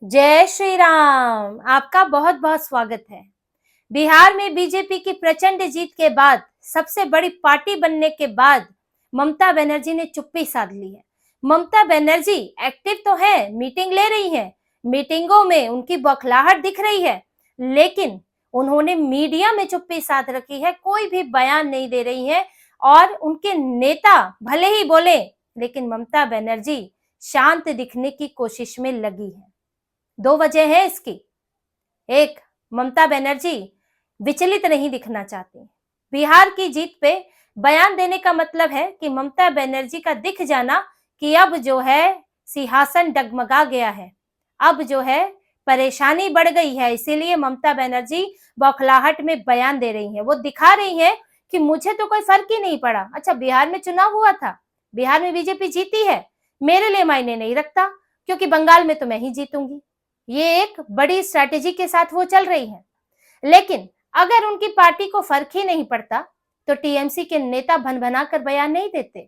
जय श्री राम। आपका बहुत बहुत स्वागत है। बिहार में बीजेपी की प्रचंड जीत के बाद, सबसे बड़ी पार्टी बनने के बाद ममता बनर्जी ने चुप्पी साध ली है। ममता बनर्जी एक्टिव तो है, मीटिंग ले रही है, मीटिंगों में उनकी बौखलाहट दिख रही है, लेकिन उन्होंने मीडिया में चुप्पी साध रखी है, कोई भी बयान नहीं दे रही है। और उनके नेता भले ही बोले, लेकिन ममता बनर्जी शांत दिखने की कोशिश में लगी है। दो वजह है इसकी। एक, ममता बनर्जी विचलित नहीं दिखना चाहती। बिहार की जीत पे बयान देने का मतलब है कि ममता बनर्जी का दिख जाना कि अब जो है सिंहासन डगमगा गया है, अब जो है परेशानी बढ़ गई है, इसीलिए ममता बनर्जी बौखलाहट में बयान दे रही है। वो दिखा रही है कि मुझे तो कोई फर्क ही नहीं पड़ा। अच्छा, बिहार में चुनाव हुआ था, बिहार में बीजेपी जीती है, मेरे लिए मायने नहीं रखता, क्योंकि बंगाल में तो मैं ही जीतूंगी। ये एक बड़ी स्ट्रैटेजी के साथ वो चल रही है। लेकिन अगर उनकी पार्टी को फर्क ही नहीं पड़ता तो टीएमसी के नेता भनभना कर बयान नहीं देते।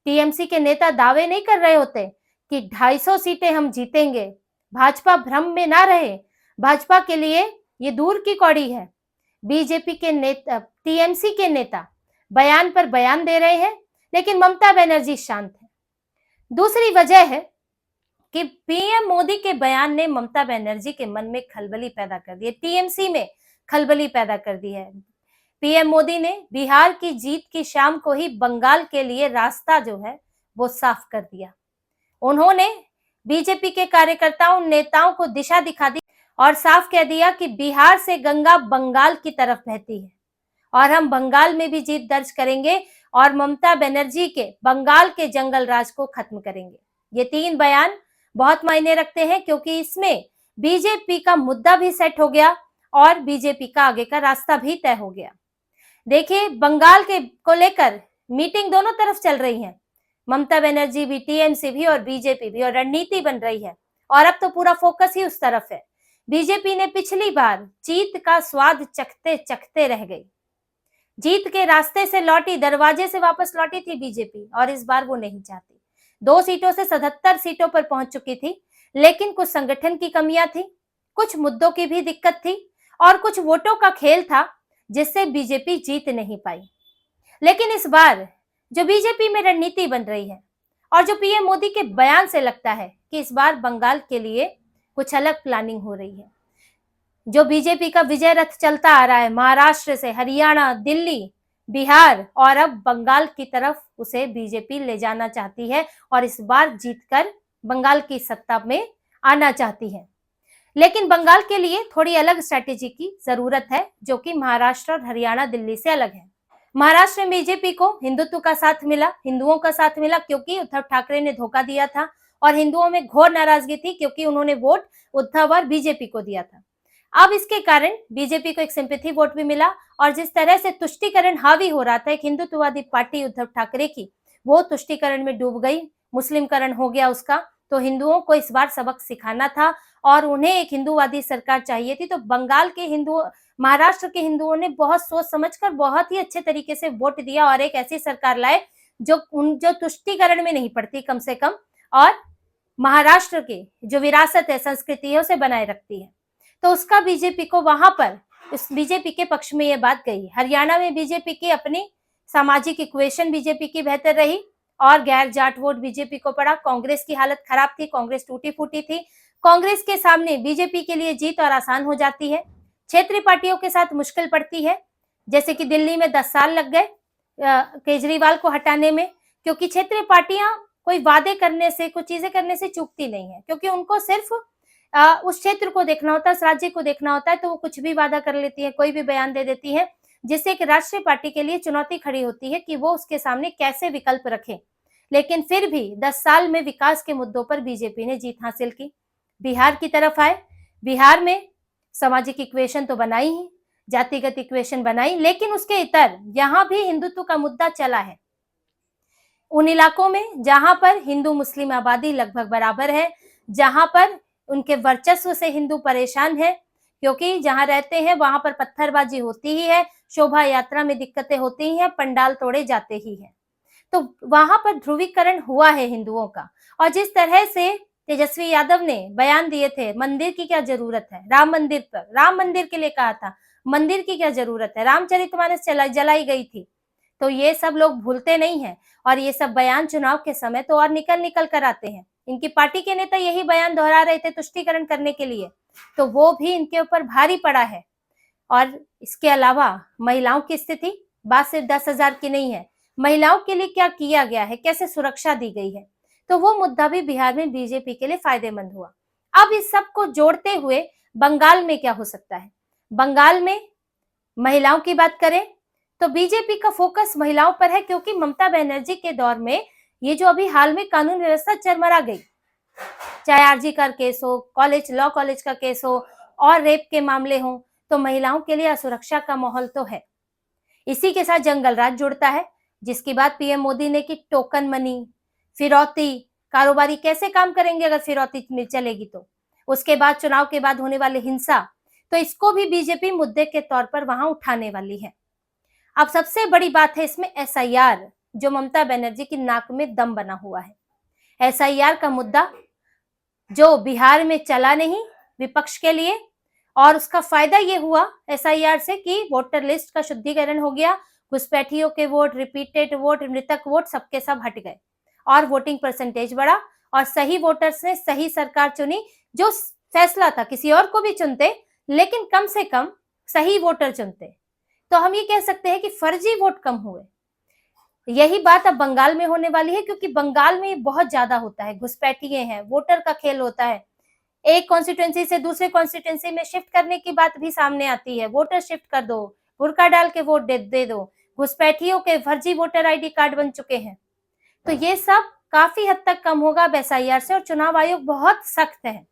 टीएमसी के नेता दावे नहीं कर रहे होते कि 250 सीटें हम जीतेंगे। भाजपा भ्रम में ना रहे, भाजपा के लिए ये दूर की कौड़ी है। बीजेपी के नेता, टीएमसी के नेता बयान पर बयान दे रहे हैं, लेकिन ममता बनर्जी शांत है। दूसरी वजह है कि पीएम मोदी के बयान ने ममता बनर्जी के मन में खलबली पैदा कर दी है, टीएमसी में खलबली पैदा कर दी है। पीएम मोदी ने बिहार की जीत की शाम को ही बंगाल के लिए रास्ता जो है वो साफ कर दिया। उन्होंने बीजेपी के कार्यकर्ताओं, नेताओं को दिशा दिखा दी और साफ कह दिया कि बिहार से गंगा बंगाल की तरफ बहती है और हम बंगाल में भी जीत दर्ज करेंगे और ममता बनर्जी के बंगाल के जंगल राज को खत्म करेंगे। ये तीन बयान बहुत मायने रखते हैं, क्योंकि इसमें बीजेपी का मुद्दा भी सेट हो गया और बीजेपी का आगे का रास्ता भी तय हो गया। देखिए, बंगाल के को लेकर मीटिंग दोनों तरफ चल रही है, ममता बनर्जी भी, टीएमसी भी और बीजेपी भी, और रणनीति बन रही है और अब तो पूरा फोकस ही उस तरफ है। बीजेपी ने पिछली बार जीत का स्वाद चखते चखते रह गई, जीत के रास्ते से लौटी, दरवाजे से वापस लौटी थी बीजेपी, और इस बार वो नहीं चाहती। 2 सीटों से 77 सीटों पर पहुंच चुकी थी, लेकिन कुछ संगठन की कमियां थी, कुछ मुद्दों की भी दिक्कत थी और कुछ वोटों का खेल था, जिससे बीजेपी जीत नहीं पाई। लेकिन इस बार जो बीजेपी में रणनीति बन रही है और जो पीएम मोदी के बयान से लगता है कि इस बार बंगाल के लिए कुछ अलग प्लानिंग हो रही है। जो बीजेपी का विजय रथ चलता आ रहा है, महाराष्ट्र से हरियाणा, दिल्ली, बिहार और अब बंगाल की तरफ उसे बीजेपी ले जाना चाहती है और इस बार जीतकर बंगाल की सत्ता में आना चाहती है। लेकिन बंगाल के लिए थोड़ी अलग स्ट्रैटेजी की जरूरत है, जो कि महाराष्ट्र और हरियाणा, दिल्ली से अलग है। महाराष्ट्र में बीजेपी को हिंदुत्व का साथ मिला, हिंदुओं का साथ मिला, क्योंकि उद्धव ठाकरे ने धोखा दिया था और हिंदुओं में घोर नाराजगी थी, क्योंकि उन्होंने वोट उद्धव और बीजेपी को दिया था। अब इसके कारण बीजेपी को एक सिंपैथी वोट भी मिला और जिस तरह से तुष्टीकरण हावी हो रहा था एक हिंदुत्ववादी पार्टी उद्धव ठाकरे की, वो तुष्टीकरण में डूब गई, मुस्लिमकरण हो गया उसका। तो हिंदुओं को इस बार सबक सिखाना था और उन्हें एक हिंदूवादी सरकार चाहिए थी। तो बंगाल के हिंदुओं, महाराष्ट्र के हिंदुओं ने बहुत सोच समझकर बहुत ही अच्छे तरीके से वोट दिया और एक ऐसी सरकार लाए जो तुष्टीकरण में नहीं पड़ती कम से कम, और महाराष्ट्र की जो विरासत है, संस्कृति है, उसे बनाए रखती है। तो उसका बीजेपी को वहां पर, इस बीजेपी के पक्ष में ये बात गई। हरियाणा में बीजेपी की अपनी सामाजिक इक्वेशन बीजेपी की बेहतर रही और गैर जाट वोट बीजेपी को पड़ा। कांग्रेस की हालत खराब थी, कांग्रेस टूटी फूटी थी। कांग्रेस के सामने बीजेपी के लिए जीत और आसान हो जाती है। क्षेत्रीय पार्टियों के साथ मुश्किल पड़ती है, जैसे कि दिल्ली में 10 साल लग गए केजरीवाल को हटाने में, क्योंकि क्षेत्रीय पार्टियां कोई वादे करने से, कुछ चीजें करने से चूकती नहीं है, क्योंकि उनको सिर्फ उस क्षेत्र को देखना होता है, उस राज्य को देखना होता है, तो वो कुछ भी वादा कर लेती है, कोई भी बयान दे देती है, जिससे एक राष्ट्रीय पार्टी के लिए चुनौती खड़ी होती है कि वो उसके सामने कैसे विकल्प रखे। लेकिन फिर भी 10 साल में विकास के मुद्दों पर बीजेपी ने जीत हासिल की। बिहार की तरफ आए, बिहार में सामाजिक इक्वेशन तो बनाई ही, जातिगत इक्वेशन बनाई, लेकिन उसके इतर यहाँ भी हिंदुत्व का मुद्दा चला है। उन इलाकों में जहां पर हिंदू मुस्लिम आबादी लगभग बराबर है, जहां पर उनके वर्चस्व से हिंदू परेशान है, क्योंकि जहां रहते हैं वहां पर पत्थरबाजी होती ही है, शोभा यात्रा में दिक्कतें होती ही हैं, पंडाल तोड़े जाते ही हैं। तो वहां पर ध्रुवीकरण हुआ है हिंदुओं का, और जिस तरह से तेजस्वी यादव ने बयान दिए थे, मंदिर की क्या जरूरत है, राम मंदिर पर, राम मंदिर के लिए कहा था, मंदिर की क्या जरूरत है, रामचरितमानस जलाई गई थी। तो ये सब लोग भूलते नहीं हैं और ये सब बयान चुनाव के समय तो और निकल निकल कर आते हैं। इनकी पार्टी के नेता यही बयान दोहरा रहे थे तुष्टीकरण करने के लिए, तो वो भी इनके ऊपर भारी पड़ा है। और इसके अलावा महिलाओं की स्थिति, बात सिर्फ 10,000 की नहीं है, महिलाओं के लिए क्या किया गया है, कैसे सुरक्षा दी गई है, तो वो मुद्दा भी बिहार में बीजेपी के लिए फायदेमंद हुआ। अब इस सब को जोड़ते हुए बंगाल में क्या हो सकता है, बंगाल में महिलाओं की बात करें तो बीजेपी का फोकस महिलाओं पर है, क्योंकि ममता बनर्जी के दौर में ये जो अभी हाल में कानून व्यवस्था चरमरा गई, चाहे आरजी का केस हो, लॉ कॉलेज का केस हो और रेप के मामले हो, तो महिलाओं के लिए असुरक्षा का माहौल तो है। इसी के साथ जंगल राज जुड़ता है, जिसकी बात पीएम मोदी ने की, टोकन मनी, फिरौती, कारोबारी कैसे काम करेंगे अगर फिरौती में चलेगी तो। उसके बाद चुनाव के बाद होने वाली हिंसा, तो इसको भी बीजेपी मुद्दे के तौर पर वहां उठाने वाली है। अब सबसे बड़ी बात है इसमें एसआईआर, जो ममता बनर्जी की नाक में दम बना हुआ है। एसआईआर का मुद्दा जो बिहार में चला नहीं विपक्ष के लिए, और उसका फायदा ये हुआ एसआईआर से कि वोटर लिस्ट का शुद्धिकरण हो गया, घुसपैठियों के वोट, रिपीटेड वोट, मृतक वोट सबके सब हट गए और वोटिंग परसेंटेज बढ़ा और सही वोटर्स ने सही सरकार चुनी। जो फैसला था किसी और को भी चुनते, लेकिन कम से कम सही वोटर चुनते, तो हम ये कह सकते हैं कि फर्जी वोट कम हुए। यही बात अब बंगाल में होने वाली है, क्योंकि बंगाल में ये बहुत ज्यादा होता है, घुसपैठिए हैं, वोटर का खेल होता है, एक कॉन्स्टिट्यूंसी से दूसरे कॉन्स्टिट्यूंसी में शिफ्ट करने की बात भी सामने आती है, वोटर शिफ्ट कर दो, बुरका डाल के वोट दे दो, घुसपैठियों के फर्जी वोटर आईडी कार्ड बन चुके हैं। तो ये सब काफी हद तक कम होगा एसआईआर से। और चुनाव आयोग बहुत सख्त है,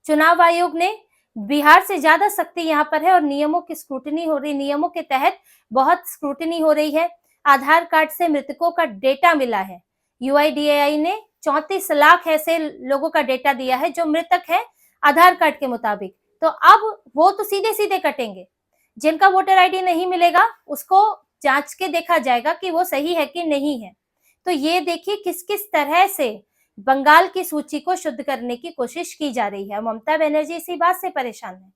चुनाव आयोग ने बिहार से ज्यादा सख्ती यहाँ पर है और नियमों की स्क्रूटनी हो रही, नियमों के तहत बहुत स्क्रूटनी हो रही है। आधार कार्ड से मृतकों का डेटा मिला है, यूआईडीएआई ने 34 लाख ऐसे लोगों का डेटा दिया है जो मृतक है आधार कार्ड के मुताबिक। तो अब वो तो सीधे सीधे कटेंगे, जिनका वोटर आईडी नहीं मिलेगा उसको जांच के देखा जाएगा कि वो सही है कि नहीं है। तो ये देखिए किस किस तरह से बंगाल की सूची को शुद्ध करने की कोशिश की जा रही है। ममता बनर्जी इसी बात से परेशान है,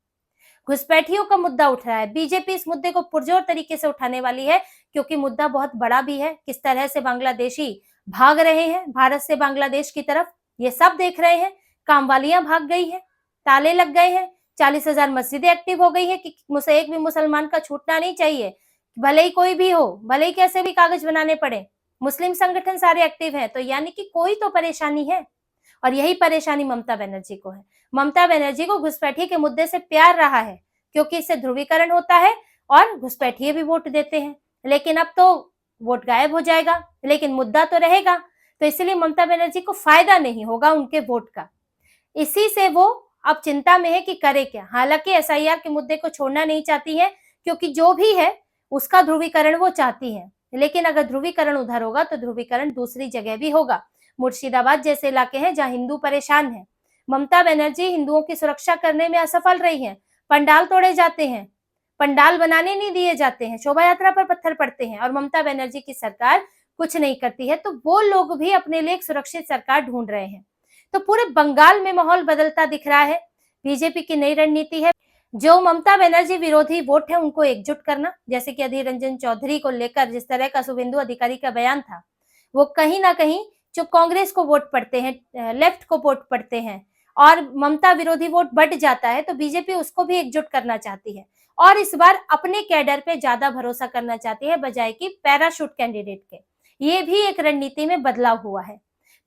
घुसपैठियों का मुद्दा उठ रहा है, बीजेपी इस मुद्दे को पुरजोर तरीके से उठाने वाली है, क्योंकि मुद्दा बहुत बड़ा भी है। किस तरह से बांग्लादेशी भाग रहे हैं भारत से बांग्लादेश की तरफ, ये सब देख रहे हैं। कामवालियां भाग गई हैं, ताले लग गए हैं, 40,000 मस्जिदें एक्टिव हो गई है कि एक भी मुसलमान का छूटना नहीं चाहिए, भले ही कोई भी हो, भले ही कैसे भी कागज बनाने पड़े। मुस्लिम संगठन सारे एक्टिव हैं, तो यानी कि कोई तो परेशानी है, और यही परेशानी ममता बनर्जी को है। ममता बनर्जी को घुसपैठिए के मुद्दे से प्यार रहा है, क्योंकि इससे ध्रुवीकरण होता है और घुसपैठिए भी वोट देते हैं। लेकिन अब तो वोट गायब हो जाएगा, लेकिन मुद्दा तो रहेगा, तो इसलिए ममता बनर्जी को फायदा नहीं होगा उनके वोट का। इसी से वो अब चिंता में है कि करे क्या। हालांकि एसआईआर के मुद्दे को छोड़ना नहीं चाहती है, क्योंकि जो भी है उसका ध्रुवीकरण वो चाहती है, लेकिन अगर ध्रुवीकरण उधर होगा तो ध्रुवीकरण दूसरी जगह भी होगा। मुर्शिदाबाद जैसे इलाके हैं जहां हिंदू परेशान हैं, ममता बनर्जी हिंदुओं की सुरक्षा करने में असफल रही हैं, पंडाल तोड़े जाते हैं, पंडाल बनाने नहीं दिए जाते हैं, शोभा यात्रा पर पत्थर पड़ते हैं और ममता बनर्जी की सरकार कुछ नहीं करती है। तो वो लोग भी अपने लिए एक सुरक्षित सरकार ढूंढ रहे हैं। तो पूरे बंगाल में माहौल बदलता दिख रहा है। बीजेपी की नई रणनीति है, जो ममता बनर्जी विरोधी वोट है उनको एकजुट करना, जैसे कि अधीर रंजन चौधरी को लेकर जिस तरह का शुभेंदु अधिकारी का बयान था, वो कहीं ना कहीं जो कांग्रेस को वोट पड़ते हैं, लेफ्ट को वोट पड़ते हैं और ममता विरोधी वोट बढ़ जाता है, तो बीजेपी उसको भी एकजुट करना चाहती है और इस बार अपने कैडर पे ज्यादा भरोसा करना चाहती है बजाय कि पैराशूट कैंडिडेट के। ये भी एक रणनीति में बदलाव हुआ है।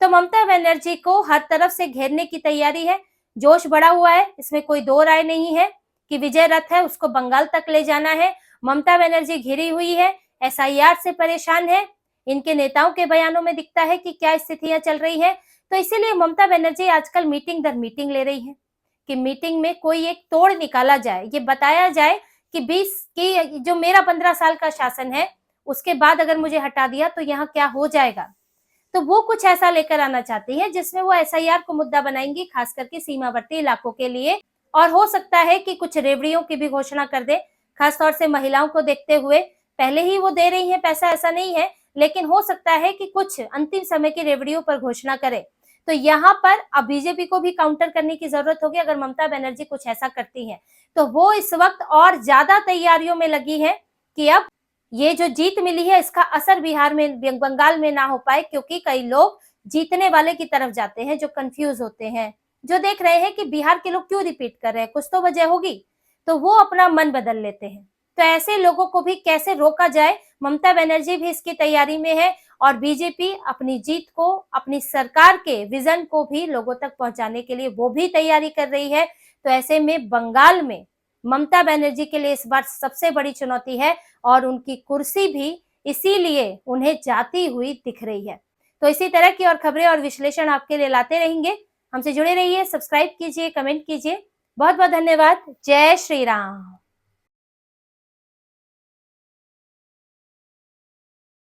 तो ममता बनर्जी को हर तरफ से घेरने की तैयारी है, जोश बढ़ा हुआ है, इसमें कोई दो राय नहीं है कि विजय रथ है उसको बंगाल तक ले जाना है। ममता बनर्जी घिरी हुई है, एसआईआर से परेशान है, इनके नेताओं के बयानों में दिखता है कि क्या स्थितियां चल रही है। तो इसीलिए ममता बनर्जी आजकल मीटिंग दर मीटिंग ले रही है कि मीटिंग में कोई एक तोड़ निकाला जाए, ये बताया जाए कि 20 की जो मेरा 15 साल का शासन है उसके बाद अगर मुझे हटा दिया तो यहाँ क्या हो जाएगा। तो वो कुछ ऐसा लेकर आना चाहती है जिसमें वो एसआईआर को मुद्दा बनाएंगी, खास करके सीमावर्ती इलाकों के लिए। और हो सकता है कि कुछ रेवड़ियों की भी घोषणा कर दे, खासतौर से महिलाओं को देखते हुए। पहले ही वो दे रही है पैसा, ऐसा नहीं है, लेकिन हो सकता है कि कुछ अंतिम समय की रेवड़ियों पर घोषणा करे। तो यहाँ पर अब बीजेपी को भी काउंटर करने की जरूरत होगी। अगर ममता बनर्जी कुछ ऐसा करती है तो वो इस वक्त और ज्यादा तैयारियों में लगी है कि अब ये जो जीत मिली है इसका असर बिहार में, बंगाल में ना हो पाए, क्योंकि कई लोग जीतने वाले की तरफ जाते हैं जो कंफ्यूज होते हैं, जो देख रहे हैं कि बिहार के लोग क्यों रिपीट कर रहे हैं, कुछ तो वजह होगी, तो वो अपना मन बदल लेते हैं। तो ऐसे लोगों को भी कैसे रोका जाए, ममता बनर्जी भी इसकी तैयारी में है और बीजेपी अपनी जीत को, अपनी सरकार के विजन को भी लोगों तक पहुंचाने के लिए वो भी तैयारी कर रही है। तो ऐसे में बंगाल में ममता बनर्जी के लिए इस बार सबसे बड़ी चुनौती है और उनकी कुर्सी भी इसीलिए उन्हें जाती हुई दिख रही है। तो इसी तरह की और खबरें और विश्लेषण आपके लिए लाते रहेंगे। हमसे जुड़े रहिए, सब्सक्राइब कीजिए, कमेंट कीजिए। बहुत बहुत धन्यवाद। जय श्री राम।